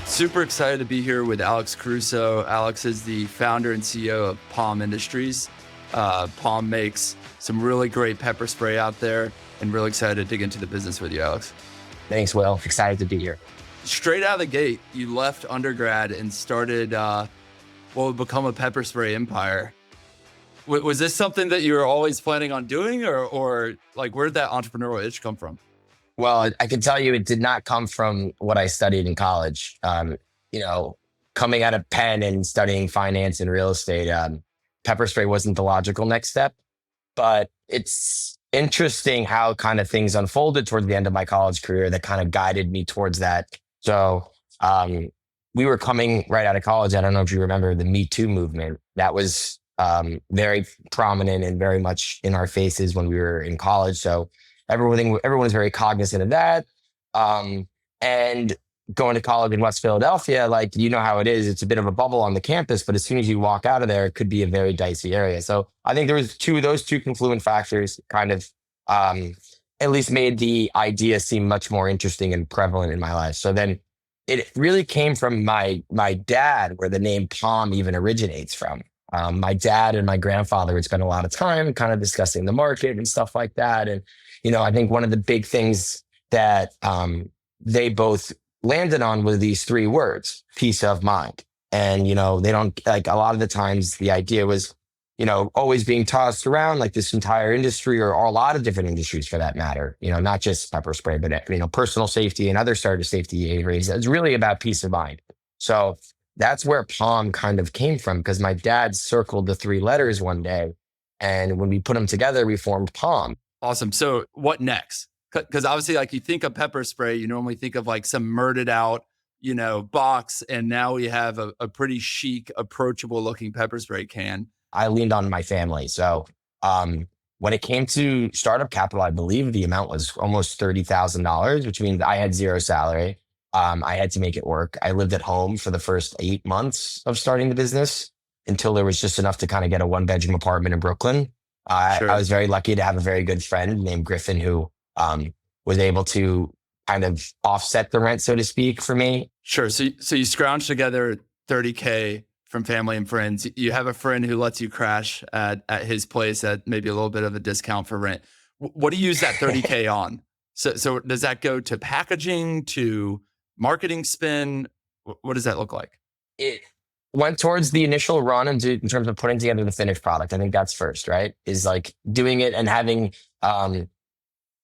Super excited to be here with Alex Caruso. Alex is the founder and CEO of POM Industries. POM makes some really great pepper spray out there, and really excited to dig into the business with you, Alex. Thanks, Will. Excited to be here. Straight out of the gate, you left undergrad and started what would become a pepper spray empire. Was this something that you were always planning on doing, or like where did that entrepreneurial itch come from? Well, I can tell you it did not come from what I studied in college. You know, Coming out of Penn and studying finance and real estate, pepper spray wasn't the logical next step. But it's interesting how kind of things unfolded towards the end of my college career that kind of guided me towards that. So we were coming right out of college. I don't know if you remember the Me Too movement. That was very prominent and very much in our faces when we were in college. So everyone was very cognizant of that. And going to college in West Philadelphia, like, you know how it is. It's a bit of a bubble on the campus, but as soon as you walk out of there, it could be a very dicey area. So I think there was those two confluent factors kind of at least made the idea seem much more interesting and prevalent in my life. So then it really came from my dad, where the name POM even originates from. My dad and my grandfather would spend a lot of time kind of discussing the market and stuff like that. And, I think one of the big things that they both landed on was these three words: peace of mind. And, they don't, like, a lot of the times the idea was, always being tossed around, like this entire industry, or a lot of different industries for that matter, not just pepper spray, but, personal safety and other starter safety areas. It's really about peace of mind. So that's where POM kind of came from, because my dad circled the three letters one day. And when we put them together, we formed POM. Awesome. So what next? Because obviously, like, you think of pepper spray, you normally think of like some murdered out, box. And now we have a pretty chic, approachable looking pepper spray can. I leaned on my family. So when it came to startup capital, I believe the amount was almost $30,000, which means I had zero salary. I had to make it work. I lived at home for the first 8 months of starting the business, until there was just enough to kind of get a 1-bedroom apartment in Brooklyn. Sure. I was very lucky to have a very good friend named Griffin who was able to kind of offset the rent, so to speak, for me. Sure. So you scrounge together $30K from family and friends. You have a friend who lets you crash at his place at maybe a little bit of a discount for rent. What do you use that $30K on? So does that go to packaging, to marketing spin? What does that look like? It went towards the initial run in terms of putting together the finished product. I think that's first, right? Is like doing it and having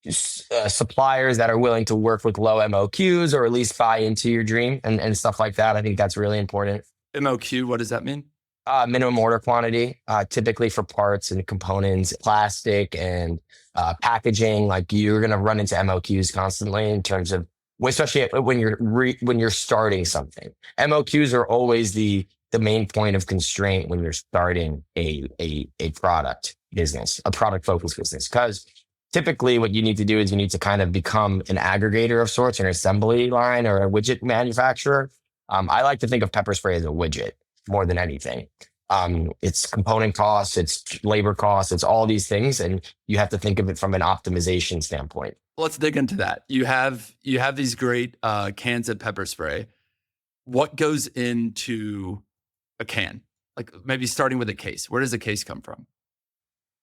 suppliers that are willing to work with low MOQs, or at least buy into your dream and stuff like that. I think that's really important. MOQ, what does that mean? Minimum order quantity, typically for parts and components, plastic and packaging. Like, you're going to run into MOQs constantly in terms of, especially when you're starting something. MOQs are always the main point of constraint when you're starting a product business, a product focused business. Because typically what you need to do is you need to kind of become an aggregator of sorts, an assembly line or a widget manufacturer. I like to think of pepper spray as a widget more than anything. It's component costs, it's labor costs, it's all these things. And you have to think of it from an optimization standpoint. Let's dig into that. You have these great cans of pepper spray. What goes into a can? Like, maybe starting with a case. Where does a case come from?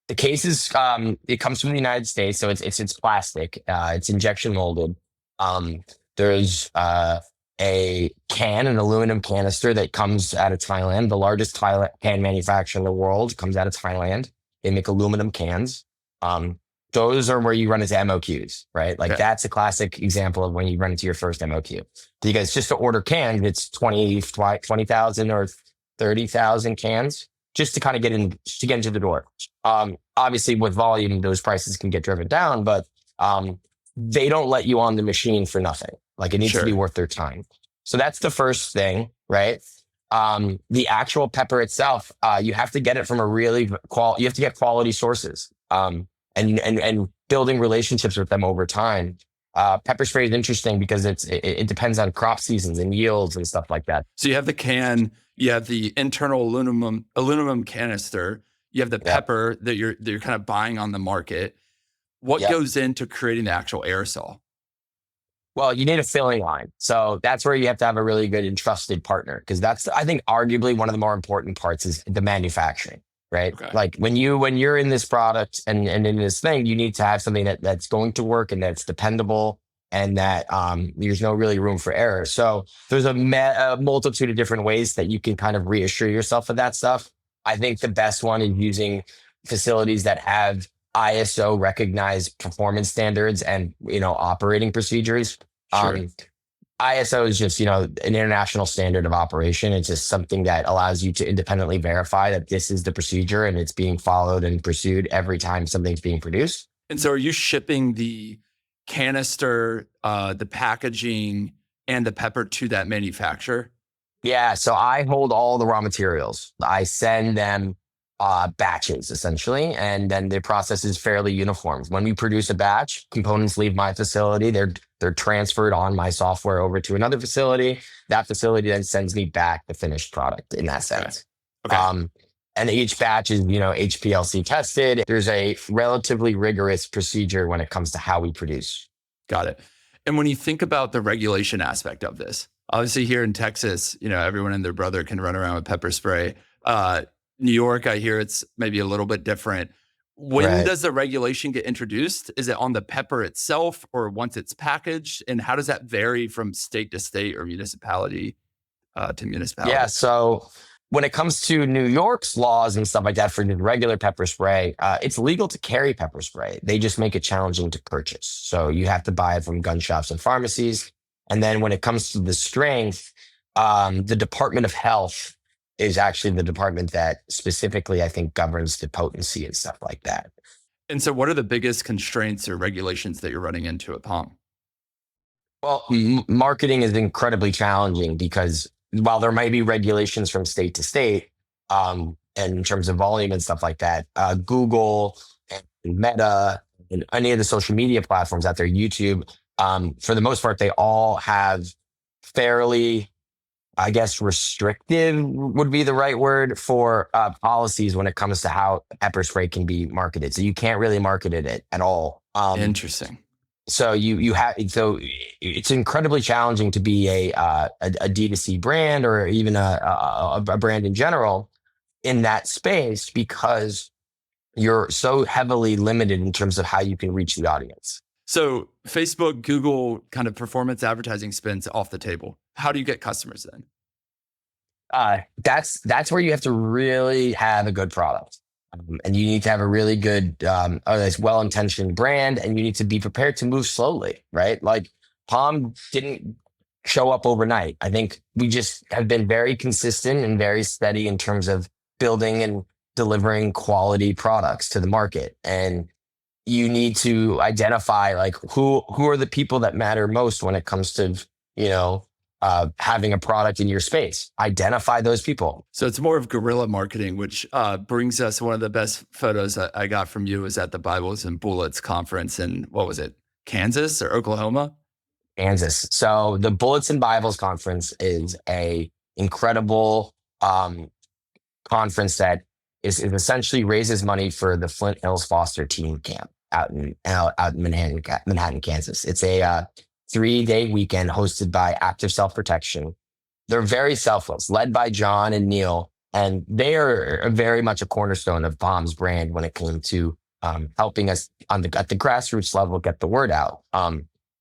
The case is it comes from the United States, so it's plastic. It's injection molded. There's a can, an aluminum canister that comes out of Thailand. The largest can manufacturer in the world comes out of Thailand. They make aluminum cans. Those are where you run into MOQs, right? Like, That's a classic example of when you run into your first MOQ. Because just to order cans, it's 20,000 or 30,000 cans just to kind of get into the door. Obviously, with volume, those prices can get driven down, but they don't let you on the machine for nothing. Like, it needs to be worth their time. So that's the first thing, right? The actual pepper itself, you have to get it from you have to get quality sources. And building relationships with them over time. Pepper spray is interesting because it depends on crop seasons and yields and stuff like that. So you have the can, you have the internal aluminum canister, you have the pepper that you're kind of buying on the market. What goes into creating the actual aerosol? Well, you need a filling line. So that's where you have to have a really good and trusted partner because that's, I think, arguably one of the more important parts is the manufacturing, right? Okay. Like when you're in this product and in this thing, you need to have something that's going to work and that's dependable and that there's no really room for error. So there's a multitude of different ways that you can kind of reassure yourself of that stuff. I think the best one is using facilities that have ISO recognized performance standards and operating procedures. Sure. Um, ISO is just an international standard of operation. It's just something that allows you to independently verify that this is the procedure and it's being followed and pursued every time something's being produced. And so are you shipping the canister, the packaging, and the pepper to that manufacturer? Yeah, so I hold all the raw materials. I send them batches essentially, and then the process is fairly uniform. When we produce a batch, components leave my facility. They're transferred on my software over to another facility. That facility then sends me back the finished product in that Okay. sense. Okay. And each batch is HPLC tested. There's a relatively rigorous procedure when it comes to how we produce. Got it. And when you think about the regulation aspect of this, obviously here in Texas, everyone and their brother can run around with pepper spray. New York, I hear it's maybe a little bit different. When Right. does the regulation get introduced? Is it on the pepper itself or once it's packaged? And how does that vary from state to state or municipality to Yeah. municipality? So when it comes to New York's laws and stuff like that for the regular pepper spray, it's legal to carry pepper spray. They just make it challenging to purchase. So you have to buy it from gun shops and pharmacies. And then when it comes to the strength, the Department of Health is actually the department that specifically, I think, governs the potency and stuff like that. And so, what are the biggest constraints or regulations that you're running into at POM? Well, marketing is incredibly challenging because while there might be regulations from state to state, and in terms of volume and stuff like that, Google and Meta and any of the social media platforms out there, YouTube, for the most part, they all have fairly, I guess, restrictive would be the right word for policies when it comes to how pepper spray can be marketed. So you can't really market it at all. Interesting. So it's incredibly challenging to be a D2C brand or even a brand in general in that space because you're so heavily limited in terms of how you can reach the audience. So, Facebook, Google kind of performance advertising spends off the table. How do you get customers then? That's where you have to really have a good product. And you need to have a really good, well-intentioned brand, and you need to be prepared to move slowly, right? Like Palm didn't show up overnight. I think we just have been very consistent and very steady in terms of building and delivering quality products to the market. And you need to identify like who are the people that matter most when it comes to, you know, having a product in your space. Identify those people. So it's more of guerrilla marketing, which brings us one of the best photos that I got from you was at the Bibles and Bullets conference in, what was it, Kansas or Oklahoma? Kansas. So the Bullets and Bibles conference is a incredible conference that is essentially raises money for the Flint Hills Foster Teen Camp out in Manhattan, Kansas. It's a 3-day weekend hosted by Active Self Protection. They're very selfless, led by John and Neil, and they are very much a cornerstone of Bomb's brand when it came to helping us at the grassroots level get the word out.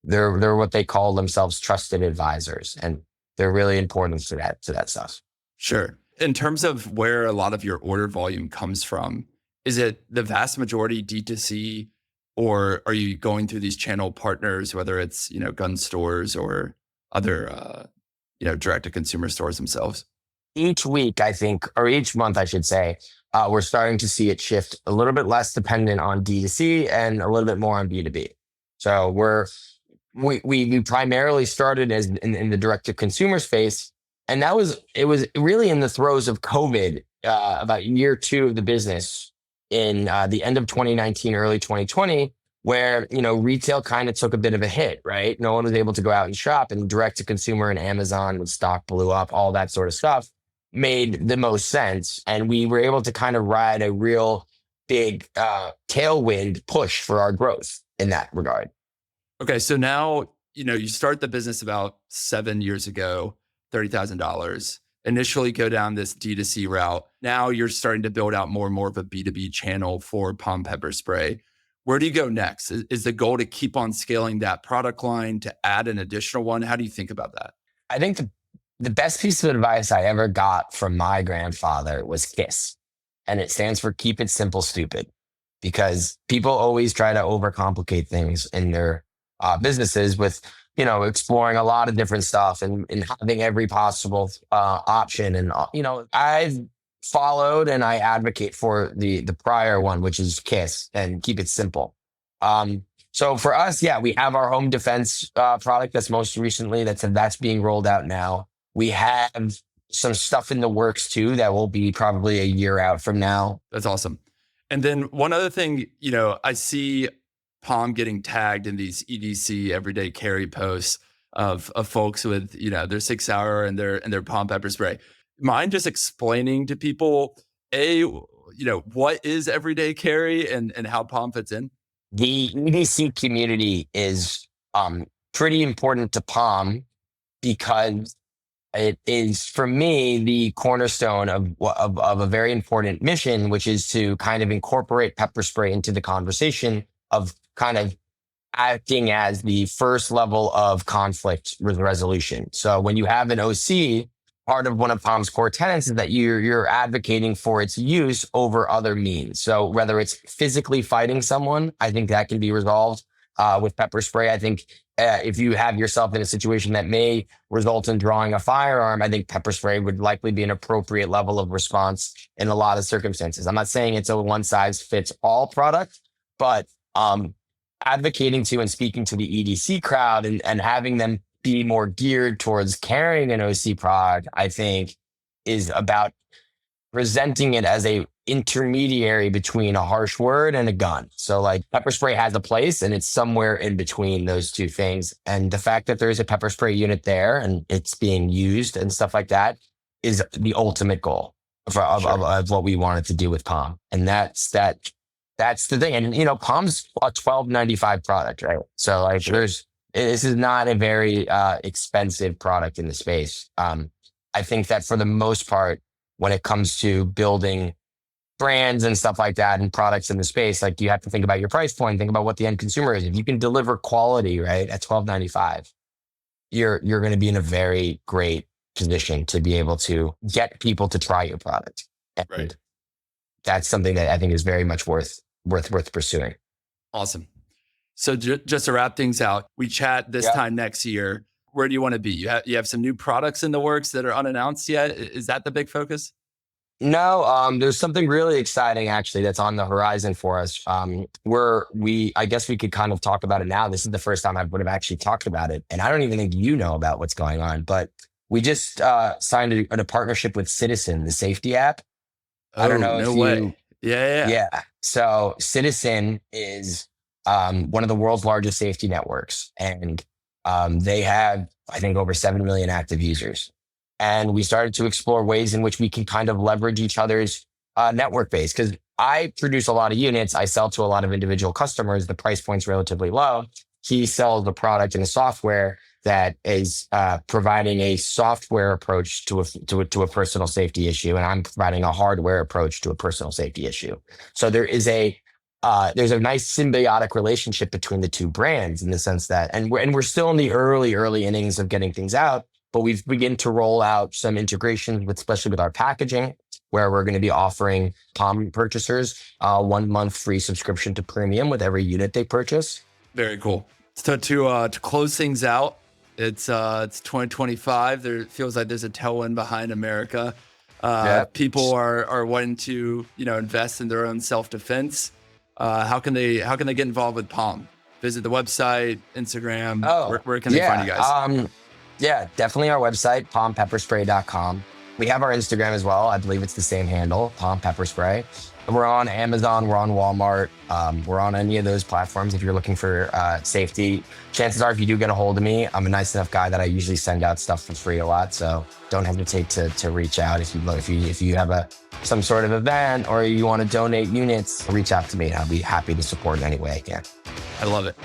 They're what they call themselves trusted advisors, and they're really important to that stuff. Sure. In terms of where a lot of your order volume comes from, is it the vast majority D2C, or are you going through these channel partners, whether it's, gun stores or other, direct to consumer stores themselves? Each week, I think, or each month, I should say, we're starting to see it shift a little bit less dependent on D2C and a little bit more on B2B. So we primarily started as in the direct to consumer space, and it was really in the throes of COVID, about year 2 of the business in the end of 2019, early 2020, where retail kind of took a bit of a hit, right? No one was able to go out and shop, and direct to consumer and Amazon when stock blew up, all that sort of stuff made the most sense, and we were able to kind of ride a real big tailwind push for our growth in that regard. Okay, so now you start the business about 7 years ago, $30,000. Initially go down this D2C route. Now you're starting to build out more and more of a B2B channel for POM pepper spray. Where do you go next? Is the goal to keep on scaling that product line, to add an additional one? How do you think about that? I think the best piece of advice I ever got from my grandfather was KISS. And it stands for keep it simple, stupid. Because people always try to overcomplicate things in their businesses with, exploring a lot of different stuff and having every possible option. And, I've followed and I advocate for the prior one, which is KISS and keep it simple. So for us, yeah, we have our home defense product that's most recently that's being rolled out now. We have some stuff in the works too that will be probably a year out from now. That's awesome. And then one other thing, I see POM getting tagged in these EDC everyday carry posts of folks with, their 6 hour and their POM pepper spray. Mind just explaining to people, what is everyday carry and how POM fits in? The EDC community is pretty important to POM because it is, for me, the cornerstone of a very important mission, which is to kind of incorporate pepper spray into the conversation of kind of acting as the first level of conflict resolution. So when you have an OC, part of one of POM's core tenets is that you're advocating for its use over other means. So whether it's physically fighting someone, I think that can be resolved with pepper spray. I think if you have yourself in a situation that may result in drawing a firearm, I think pepper spray would likely be an appropriate level of response in a lot of circumstances. I'm not saying it's a one size fits all product, but advocating to and speaking to the EDC crowd and having them be more geared towards carrying an OC product, I think is about presenting it as a intermediary between a harsh word and a gun. So like pepper spray has a place and it's somewhere in between those two things. And the fact that there's a pepper spray unit there and it's being used and stuff like that is the ultimate goal of what we wanted to do with POM. And that's the thing. And POM's a $12.95 product, right? So like this is not a very expensive product in the space. I think that for the most part, when it comes to building brands and stuff like that and products in the space, like you have to think about your price point, think about what the end consumer is. If you can deliver quality, right, at $12.95, you're going to be in a very great position to be able to get people to try your product. And right. That's something that I think is very much worth pursuing. Awesome. So just to wrap things out, we chat this time next year. Where do you want to be? You have some new products in the works that are unannounced yet? Is that the big focus? No, there's something really exciting actually that's on the horizon for us. I guess we could kind of talk about it now. This is the first time I would have actually talked about it. And I don't even think you know about what's going on, but we just signed a partnership with Citizen, the safety app. I don't know. No way. Yeah. So Citizen is one of the world's largest safety networks. And they have, I think, over 7 million active users. And we started to explore ways in which we can kind of leverage each other's network base. Because I produce a lot of units. I sell to a lot of individual customers. The price point's relatively low. He sells the product and the software that is providing a software approach to a personal safety issue. And I'm providing a hardware approach to a personal safety issue. So there's a nice symbiotic relationship between the two brands in the sense that, and we're still in the early innings of getting things out, but we've begun to roll out some integrations especially with our packaging, where we're going to be offering POM purchasers 1 month free subscription to premium with every unit they purchase. Very cool. So to close things out, it's 2025. There feels like there's a tailwind behind America. People are wanting to invest in their own self-defense. How can they get involved with POM? Visit the website, Instagram. Where can they find you guys? Definitely our website, pompepperspray.com. We have our Instagram as well. I believe it's the same handle, POM Pepper Spray. We're on Amazon. We're on Walmart. We're on any of those platforms if you're looking for safety. Chances are, if you do get a hold of me, I'm a nice enough guy that I usually send out stuff for free a lot. So don't hesitate to reach out if you have some sort of event or you want to donate units. Reach out to me. I'll be happy to support in any way I can. I love it.